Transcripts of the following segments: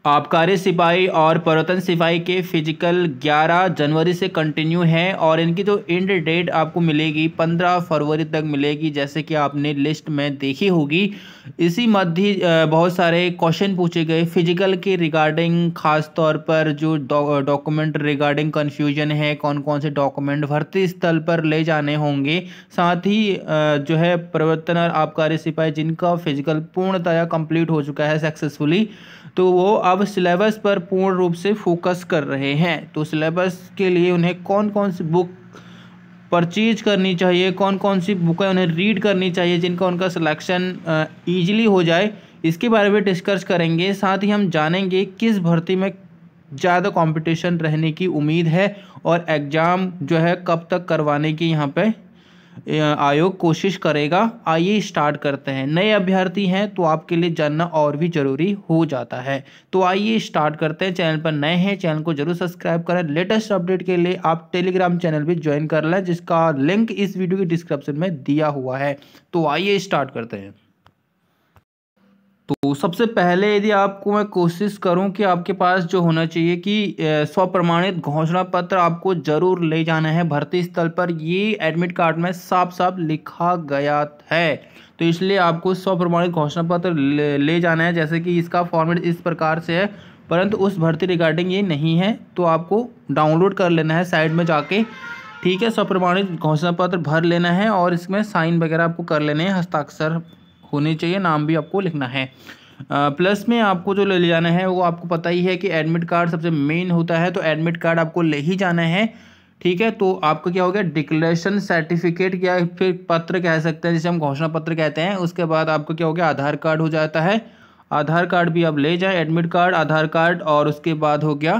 आबकारी सिपाही और प्रवर्तन सिपाही के फिजिकल 11 जनवरी से कंटिन्यू है और इनकी जो एंड डेट आपको मिलेगी 15 फरवरी तक मिलेगी, जैसे कि आपने लिस्ट में देखी होगी। इसी मध्य बहुत सारे क्वेश्चन पूछे गए फिजिकल के रिगार्डिंग, खास तौर पर जो डॉक्यूमेंट रिगार्डिंग कन्फ्यूजन है, कौन कौन से डॉक्यूमेंट भर्ती स्थल पर ले जाने होंगे। साथ ही जो है प्रवर्तन और आबकारी सिपाही जिनका फिजिकल पूर्णतया कंप्लीट हो चुका है सक्सेसफुली, तो वो अब सिलेबस पर पूर्ण रूप से फोकस कर रहे हैं। तो सिलेबस के लिए उन्हें कौन कौन सी बुक परचेज करनी चाहिए, कौन कौन सी बुकें उन्हें रीड करनी चाहिए जिनका उनका सिलेक्शन ईजिली हो जाए, इसके बारे में डिस्कस करेंगे। साथ ही हम जानेंगे किस भर्ती में ज़्यादा कंपटीशन रहने की उम्मीद है और एग्ज़ाम जो है कब तक करवाने की यहाँ पे आयोग कोशिश करेगा। आइए स्टार्ट करते हैं। नए अभ्यर्थी हैं तो आपके लिए जानना और भी ज़रूरी हो जाता है। तो आइए स्टार्ट करते हैं। चैनल पर नए हैं, चैनल को जरूर सब्सक्राइब करें। लेटेस्ट अपडेट के लिए आप टेलीग्राम चैनल भी ज्वाइन कर लें, जिसका लिंक इस वीडियो की डिस्क्रिप्शन में दिया हुआ है। तो आइए स्टार्ट करते हैं। तो सबसे पहले यदि आपको मैं कोशिश करूं कि आपके पास जो होना चाहिए कि स्वप्रमाणित घोषणा पत्र आपको जरूर ले जाना है भर्ती स्थल पर। ये एडमिट कार्ड में साफ साफ लिखा गया है, तो इसलिए आपको स्वप्रमाणित घोषणा पत्र ले जाना है। जैसे कि इसका फॉर्मेट इस प्रकार से है, परंतु उस भर्ती रिगार्डिंग ये नहीं है, तो आपको डाउनलोड कर लेना है साइड में जाके। ठीक है, स्वप्रमाणित घोषणा पत्र भर लेना है और इसमें साइन वगैरह आपको कर लेने हैं, हस्ताक्षर होने चाहिए, नाम भी आपको लिखना है। प्लस में आपको जो ले जाना है वो आपको पता ही है कि एडमिट कार्ड सबसे मेन होता है, तो एडमिट कार्ड आपको ले ही जाना है। ठीक है, तो आपको क्या हो गया, डिक्लेरेशन सर्टिफिकेट या फिर पत्र कह सकते हैं, जिसे हम घोषणा पत्र कहते हैं। उसके बाद आपको क्या हो गया, आधार कार्ड हो जाता है। आधार कार्ड भी आप ले जाएं, एडमिट कार्ड, आधार कार्ड, और उसके बाद हो गया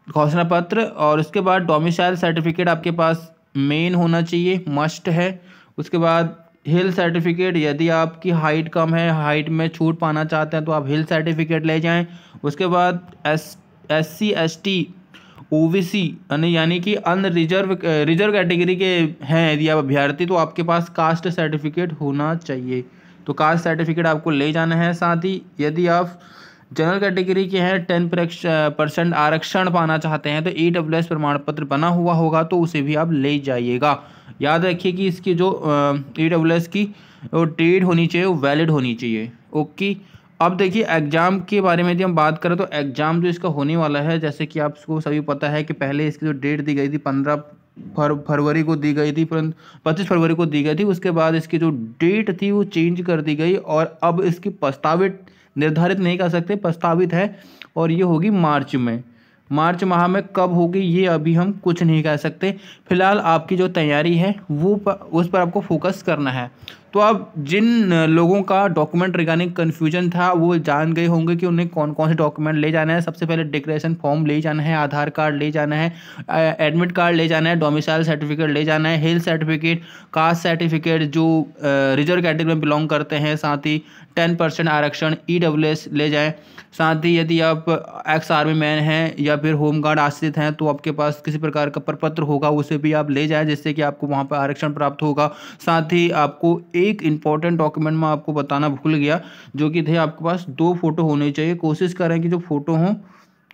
घोषणा पत्र, और उसके बाद डोमिसाइल सर्टिफिकेट आपके पास मेन होना चाहिए, मस्ट है। उसके बाद हिल सर्टिफिकेट, यदि आपकी हाइट कम है, हाइट में छूट पाना चाहते हैं तो आप हिल सर्टिफिकेट ले जाएं। उसके बाद SC ST OBC यानी कि रिजर्व कैटेगरी के हैं यदि आप अभ्यर्थी, तो आपके पास कास्ट सर्टिफिकेट होना चाहिए, तो कास्ट सर्टिफिकेट आपको ले जाना है। साथ ही यदि आप जनरल कैटेगरी के हैं, 10% आरक्षण पाना चाहते हैं, तो EWS प्रमाण पत्र बना हुआ होगा तो उसे भी आप ले जाइएगा। याद रखिए कि इसकी जो EWS की डेट होनी चाहिए वो वैलिड होनी चाहिए। ओके, अब देखिए एग्ज़ाम के बारे में यदि हम बात करें तो एग्ज़ाम जो इसका होने वाला है, जैसे कि आपको सभी पता है कि पहले इसकी जो डेट दी गई थी 15 फरवरी को दी गई थी, परंतु 25 फरवरी को दी गई थी। उसके बाद इसकी जो डेट थी वो चेंज कर दी गई और अब इसकी प्रस्तावित, निर्धारित नहीं कर सकते, प्रस्तावित है, और ये होगी मार्च में। मार्च माह में कब होगी ये अभी हम कुछ नहीं कह सकते। फिलहाल आपकी जो तैयारी है वो उस पर आपको फोकस करना है। तो अब जिन लोगों का डॉक्यूमेंट रिगार्डिंग कन्फ्यूजन था वो जान गए होंगे कि उन्हें कौन कौन से डॉक्यूमेंट ले जाना है। सबसे पहले डिक्लेरेशन फॉर्म ले जाना है, आधार कार्ड ले जाना है, एडमिट कार्ड ले जाना है, डोमिसाइल सर्टिफिकेट ले जाना है, हेल्थ सर्टिफिकेट, कास्ट सर्टिफिकेट जो रिजर्व कैटेगरी में बिलोंग करते हैं, साथ ही 10% आरक्षण EWS ले जाएं। साथ ही यदि आप एक्स आर्मी मैन हैं या फिर होमगार्ड आश्रित हैं तो आपके पास किसी प्रकार का प्रपत्र होगा, उसे भी आप ले जाएं, जिससे कि आपको वहाँ पर आरक्षण प्राप्त होगा। साथ ही आपको एक इम्पॉर्टेंट डॉक्यूमेंट मैं आपको बताना भूल गया, जो कि थे आपके पास 2 फोटो होने चाहिए। कोशिश करें कि जो फोटो हों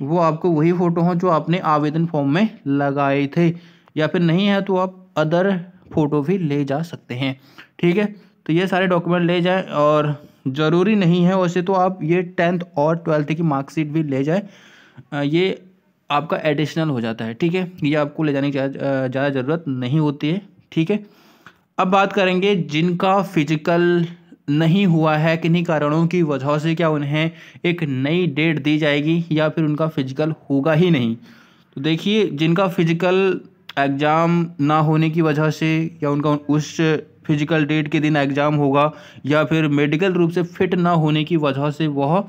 वो आपको वही फ़ोटो हों जो आपने आवेदन फॉर्म में लगाए थे, या फिर नहीं है तो आप अदर फ़ोटो भी ले जा सकते हैं। ठीक है, तो ये सारे डॉक्यूमेंट ले जाएं, और ज़रूरी नहीं है वैसे तो आप ये 10th और 12th की मार्कशीट भी ले जाएं, ये आपका एडिशनल हो जाता है। ठीक है, ये आपको ले जाने की ज़्यादा ज़रूरत नहीं होती है। ठीक है, अब बात करेंगे जिनका फिजिकल नहीं हुआ है किन्हीं कारणों की वजह से, क्या उन्हें एक नई डेट दी जाएगी या फिर उनका फिजिकल होगा ही नहीं। तो देखिए, जिनका फिजिकल एग्ज़ाम ना होने की वजह से, या उनका उस फिजिकल डेट के दिन एग्ज़ाम होगा, या फिर मेडिकल रूप से फिट ना होने की वजह से वह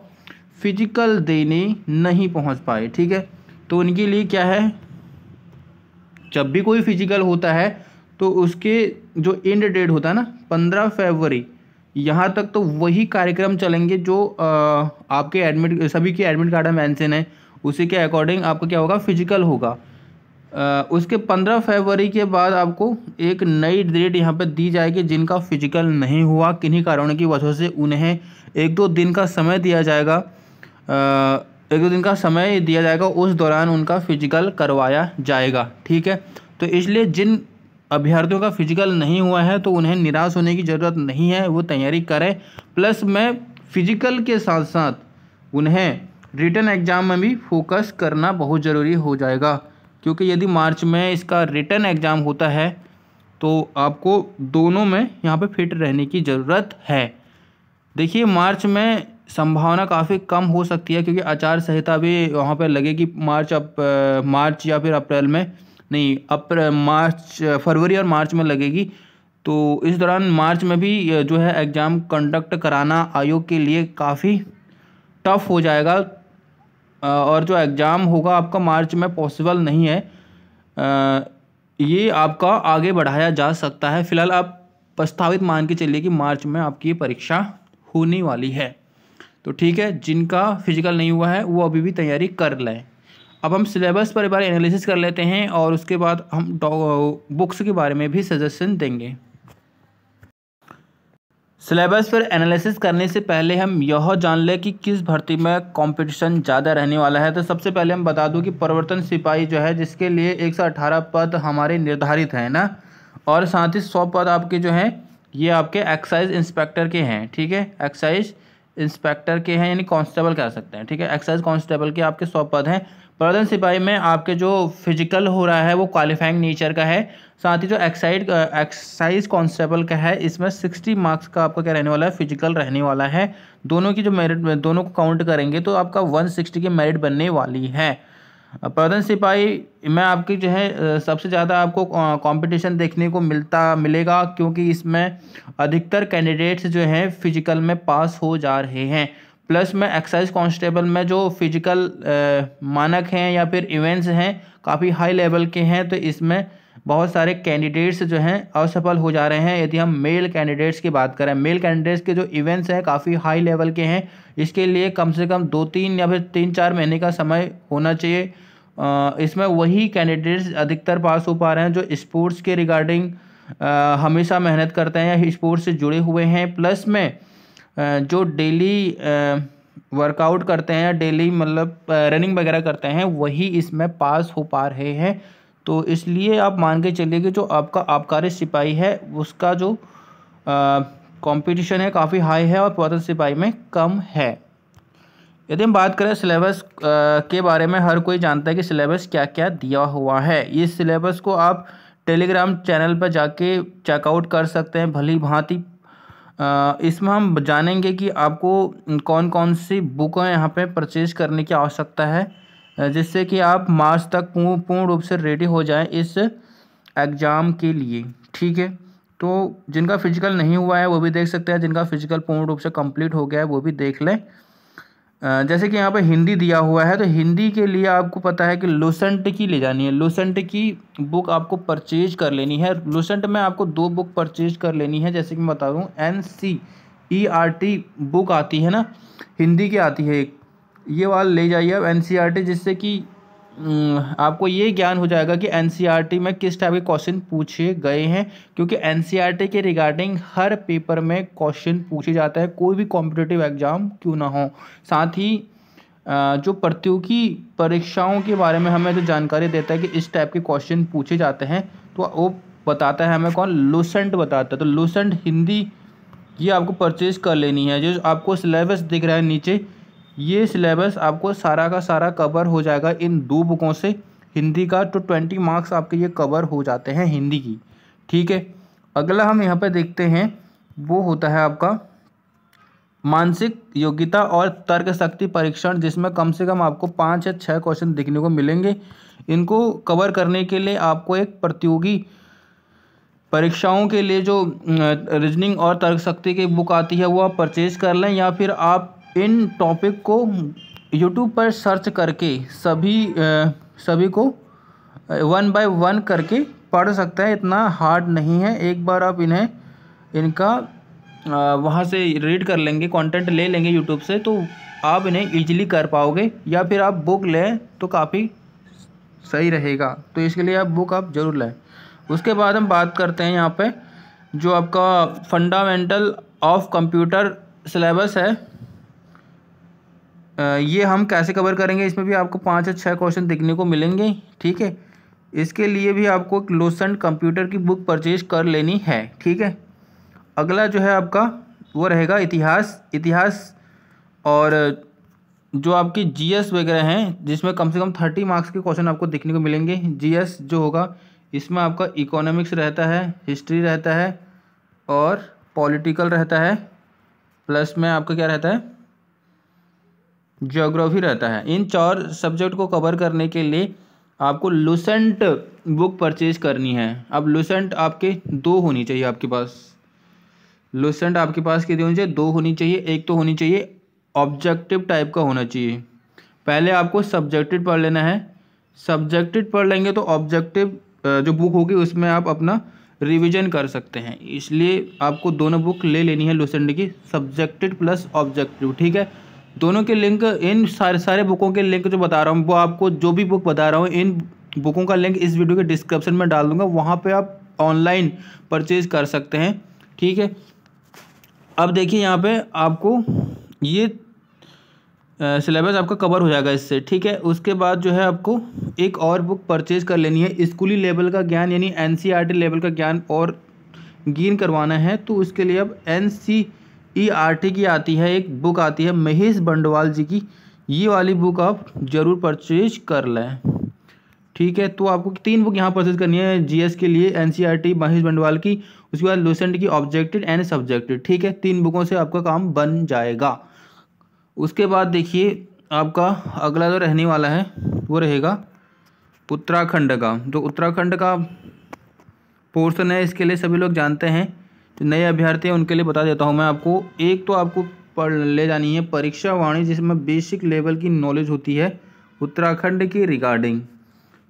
फिजिकल देने नहीं पहुंच पाए, ठीक है, तो उनके लिए क्या है, जब भी कोई फिजिकल होता है तो उसके जो एंड डेट होता है ना 15 फरवरी, यहाँ तक तो वही कार्यक्रम चलेंगे जो आपके एडमिट, सभी के एडमिट कार्ड में मेंशन है, उसी के अकॉर्डिंग आपका क्या होगा, फिजिकल होगा। उसके 15 फरवरी के बाद आपको एक नई डेट यहाँ पे दी जाएगी। जिनका फिजिकल नहीं हुआ किन्हीं कारणों की वजह से उन्हें 1-2 दिन का समय दिया जाएगा 1-2 दिन का समय दिया जाएगा, उस दौरान उनका फिजिकल करवाया जाएगा। ठीक है, तो इसलिए जिन अभ्यर्थियों का फिजिकल नहीं हुआ है तो उन्हें निराश होने की ज़रूरत नहीं है, वो तैयारी करें। प्लस में फिजिकल के साथ साथ उन्हें रिटन एग्ज़ाम में भी फोकस करना बहुत ज़रूरी हो जाएगा, क्योंकि यदि मार्च में इसका रिटन एग्ज़ाम होता है तो आपको दोनों में यहाँ पे फिट रहने की ज़रूरत है। देखिए मार्च में संभावना काफ़ी कम हो सकती है, क्योंकि आचार संहिता भी वहाँ पे लगेगी मार्च या फिर अप्रैल में, नहीं फरवरी और मार्च में लगेगी। तो इस दौरान मार्च में भी जो है एग्ज़ाम कंडक्ट कराना आयोग के लिए काफ़ी टफ हो जाएगा, और जो एग्ज़ाम होगा आपका मार्च में पॉसिबल नहीं है। ये आपका आगे बढ़ाया जा सकता है। फ़िलहाल आप प्रस्तावित मान के चलिए कि मार्च में आपकी ये परीक्षा होने वाली है। तो ठीक है, जिनका फिजिकल नहीं हुआ है वो अभी भी तैयारी कर लें। अब हम सिलेबस पर एक बार एनालिसिस कर लेते हैं और उसके बाद हम बुक्स के बारे में भी सजेशन देंगे। सिलेबस पर एनालिसिस करने से पहले हम यह जान लें कि किस भर्ती में कंपटीशन ज़्यादा रहने वाला है। तो सबसे पहले हम बता दूं कि प्रवर्तन सिपाही जो है, जिसके लिए 118 पद हमारे निर्धारित हैं ना, और साथ ही 100 पद आपके जो हैं ये आपके एक्साइज इंस्पेक्टर के हैं। ठीक है, एक्साइज इंस्पेक्टर के हैं, यानी कांस्टेबल कह सकते हैं। ठीक है, एक्साइज कांस्टेबल के आपके 100 पद हैं। प्रवर्तन सिपाही में आपके जो फिजिकल हो रहा है वो क्वालिफाइंग नेचर का है। साथ ही जो एक्साइज कांस्टेबल का है, इसमें 60 मार्क्स का आपका क्या रहने वाला है, फिजिकल रहने वाला है। दोनों की जो मेरिट, दोनों को काउंट करेंगे तो आपका 160 की मेरिट बनने वाली है। प्रवर्तन सिपाही में आपकी जो है सबसे ज़्यादा आपको कंपटीशन देखने को मिलेगा, क्योंकि इसमें अधिकतर कैंडिडेट्स जो हैं फिजिकल में पास हो जा रहे हैं। प्लस में एक्साइज कांस्टेबल में जो फिजिकल मानक हैं या फिर इवेंट्स हैं काफ़ी हाई लेवल के हैं, तो इसमें बहुत सारे कैंडिडेट्स जो हैं असफल हो जा रहे हैं। यदि हम मेल कैंडिडेट्स की बात करें, मेल कैंडिडेट्स के जो इवेंट्स हैं काफ़ी हाई लेवल के हैं। इसके लिए कम से कम 2-3 या फिर 3-4 महीने का समय होना चाहिए। इसमें वही कैंडिडेट्स अधिकतर पास हो पा रहे हैं जो स्पोर्ट्स के रिगार्डिंग हमेशा मेहनत करते हैं या स्पोर्ट्स से जुड़े हुए हैं। प्लस में जो डेली वर्कआउट करते हैं, डेली मतलब रनिंग वगैरह करते हैं, वही इसमें पास हो पा रहे हैं। तो इसलिए आप मान के चलिए कि जो आपका आबकारी सिपाही है उसका जो कंपटीशन है काफ़ी हाई है और प्रवर्तन सिपाही में कम है। यदि हम बात करें सिलेबस के बारे में, हर कोई जानता है कि सिलेबस क्या क्या दिया हुआ है। इस सिलेबस को आप टेलीग्राम चैनल पर जाके चेकआउट कर सकते हैं भली भांति। इसमें हम जानेंगे कि आपको कौन कौन सी बुक यहाँ पे परचेज करने की आवश्यकता है, जिससे कि आप मार्च तक पूर्ण रूप से रेडी हो जाएं इस एग्ज़ाम के लिए। ठीक है, तो जिनका फिजिकल नहीं हुआ है वो भी देख सकते हैं, जिनका फिजिकल पूर्ण रूप से कंप्लीट हो गया है वो भी देख लें। जैसे कि यहाँ पे हिंदी दिया हुआ है, तो हिंदी के लिए आपको पता है कि लुसेंट की ले जानी है। लुसेंट की बुक आपको परचेज कर लेनी है। लुसेंट में आपको 2 बुक परचेज कर लेनी है। जैसे कि मैं बता दूँ, NCERT बुक आती है ना, हिंदी की आती है एक, ये वाला ले जाइए आप NCERT, जिससे कि आपको ये ज्ञान हो जाएगा कि NCERT में किस टाइप के क्वेश्चन पूछे गए हैं, क्योंकि NCERT के रिगार्डिंग हर पेपर में क्वेश्चन पूछे जाता है, कोई भी कॉम्पिटिटिव एग्ज़ाम क्यों ना हो। साथ ही जो प्रतियोगी परीक्षाओं के बारे में हमें जो जानकारी देता है कि इस टाइप के क्वेश्चन पूछे जाते हैं, तो वो बताता है हमें कौन, लुसेंट बताता है। तो लुसेंट हिंदी ये आपको परचेज कर लेनी है। जो आपको सिलेबस दिख रहा है नीचे, ये सिलेबस आपको सारा का सारा कवर हो जाएगा इन 2 बुकों से। हिंदी का तो 20 मार्क्स आपके ये कवर हो जाते हैं हिंदी की। ठीक है, अगला हम यहाँ पे देखते हैं, वो होता है आपका मानसिक योग्यता और तर्क शक्ति परीक्षण, जिसमें कम से कम आपको 5 या 6 क्वेश्चन देखने को मिलेंगे। इनको कवर करने के लिए आपको एक प्रतियोगी परीक्षाओं के लिए जो रीजनिंग और तर्क शक्ति की बुक आती है वो आप परचेज कर लें, या फिर आप इन टॉपिक को यूट्यूब पर सर्च करके सभी को 1 बाय 1 करके पढ़ सकते हैं। इतना हार्ड नहीं है, एक बार आप इनका वहाँ से रीड कर लेंगे, कंटेंट ले लेंगे यूट्यूब से, तो आप इन्हें ईजिली कर पाओगे। या फिर आप बुक लें तो काफ़ी सही रहेगा, तो इसके लिए आप बुक आप ज़रूर लें। उसके बाद हम बात करते हैं यहाँ पे जो आपका फंडामेंटल ऑफ कंप्यूटर सिलेबस है, ये हम कैसे कवर करेंगे, इसमें भी आपको 5 या 6 क्वेश्चन देखने को मिलेंगे। ठीक है, इसके लिए भी आपको लोसेंट कंप्यूटर की बुक परचेज कर लेनी है। ठीक है, अगला जो है आपका वो रहेगा इतिहास और जो आपकी जीएस वगैरह हैं, जिसमें कम से कम 30 मार्क्स के क्वेश्चन आपको देखने को मिलेंगे। जीएस जो होगा इसमें आपका इकोनॉमिक्स रहता है, हिस्ट्री रहता है और पॉलिटिकल रहता है, प्लस में आपका क्या रहता है, ज्योग्राफी रहता है। इन 4 सब्जेक्ट को कवर करने के लिए आपको लुसेंट बुक परचेज करनी है। अब लुसेंट आपके 2 होनी चाहिए आपके पास। लुसेंट आपके पास कितनी होनी चाहिए, 2 होनी चाहिए। एक तो होनी चाहिए ऑब्जेक्टिव टाइप का होना चाहिए। पहले आपको सब्जेक्टिव पढ़ लेना है। सब्जेक्टिव पढ़ लेंगे तो ऑब्जेक्टिव जो बुक होगी उसमें आप अपना रिवीजन कर सकते हैं। इसलिए आपको दोनों बुक ले लेनी है लुसेंट की, सब्जेक्टिव प्लस ऑब्जेक्टिव। ठीक है, दोनों के लिंक, इन सारे बुकों के लिंक जो बता रहा हूँ वो आपको, जो भी बुक बता रहा हूँ इन बुकों का लिंक इस वीडियो के डिस्क्रिप्शन में डाल दूंगा, वहाँ पे आप ऑनलाइन परचेज कर सकते हैं। ठीक है, अब देखिए यहाँ पे आपको ये सिलेबस आपका कवर हो जाएगा इससे। ठीक है, उसके बाद जो है आपको एक और बुक परचेज कर लेनी है। स्कूली लेवल का ज्ञान यानी एनसीईआरटी लेवल का ज्ञान और गेन करवाना है, तो उसके लिए अब एनसीईआरटी की आती है, एक बुक आती है महेश बंडवाल जी की, ये वाली बुक आप ज़रूर परचेज कर लें। ठीक है, तो आपको 3 बुक यहाँ परचेज करनी है जीएस के लिए, एनसीईआरटी महेश बंडवाल की, उसके बाद लुसेंट की ऑब्जेक्टिव एंड सब्जेक्टिव। ठीक है, 3 बुकों से आपका काम बन जाएगा। उसके बाद देखिए आपका अगला जो रहने वाला है वो रहेगा उत्तराखंड का। जो उत्तराखंड का पोर्शन है इसके लिए सभी लोग जानते हैं, जो नए अभ्यर्थी हैं उनके लिए बता देता हूँ मैं आपको। एक तो आपको पढ़ ले जानी है परीक्षा वाणी, जिसमें बेसिक लेवल की नॉलेज होती है उत्तराखंड की रिगार्डिंग।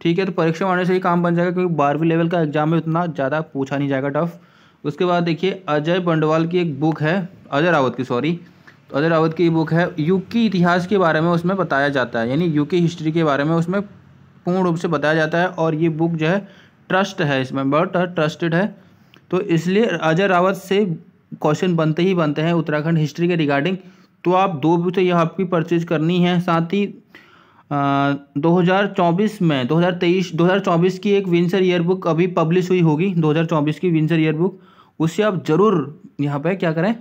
ठीक है, तो परीक्षा वाणी से ही काम बन जाएगा, क्योंकि 12वीं लेवल का एग्जाम में उतना ज़्यादा पूछा नहीं जाएगा टफ। उसके बाद देखिए अजय बंडवाल की एक बुक है, अजय रावत की, सॉरी, तो अजय रावत की बुक है यूके इतिहास के बारे में उसमें बताया जाता है, यानी यूके हिस्ट्री के बारे में उसमें पूर्ण रूप से बताया जाता है। और ये बुक जो है ट्रस्ट है, इसमें बहुत ट्रस्टेड है, तो इसलिए अजय रावत से क्वेश्चन बनते ही बनते हैं उत्तराखंड हिस्ट्री के रिगार्डिंग। तो आप 2 बुक तो यह आपकी परचेज करनी है। साथ ही 2024 में 2024 की एक विंसर ईयर बुक अभी पब्लिश हुई होगी, 2024 की विंसर ईयर बुक, उससे आप ज़रूर यहाँ पे क्या करें,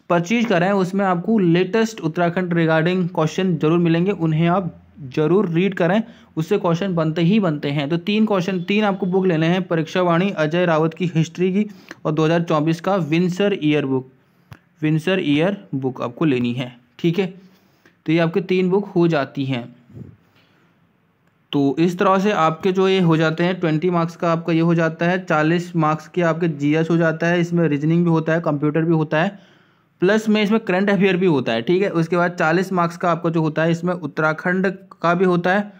परचेज करें। उसमें आपको लेटेस्ट उत्तराखंड रिगार्डिंग क्वेश्चन जरूर मिलेंगे, उन्हें आप जरूर रीड करें, उससे क्वेश्चन बनते ही बनते हैं। तो 3 आपको बुक लेने हैं, परीक्षा वाणी, अजय रावत की हिस्ट्री की और 2024 का विंसर ईयर बुक आपको लेनी है। ठीक है, तो ये आपके 3 बुक हो जाती हैं। तो इस तरह से आपके जो ये हो जाते हैं 20 मार्क्स का आपका ये हो जाता है, 40 मार्क्स के आपके जीएस हो जाता है, इसमें रीजनिंग भी होता है, कंप्यूटर भी होता है, प्लस में इसमें करंट अफेयर भी होता है। ठीक है, उसके बाद 40 मार्क्स का आपका जो होता है इसमें उत्तराखंड का भी होता है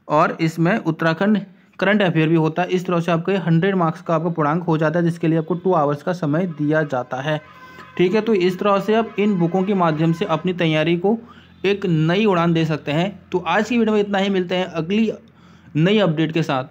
और इसमें उत्तराखंड करंट अफेयर भी होता है। इस तरह से आपके 100 मार्क्स का आपका पूर्णांक हो जाता है, जिसके लिए आपको 2 आवर्स का समय दिया जाता है। ठीक है, तो इस तरह से आप इन बुकों के माध्यम से अपनी तैयारी को एक नई उड़ान दे सकते हैं। तो आज की वीडियो में इतना ही, मिलते हैं अगली नई अपडेट के साथ।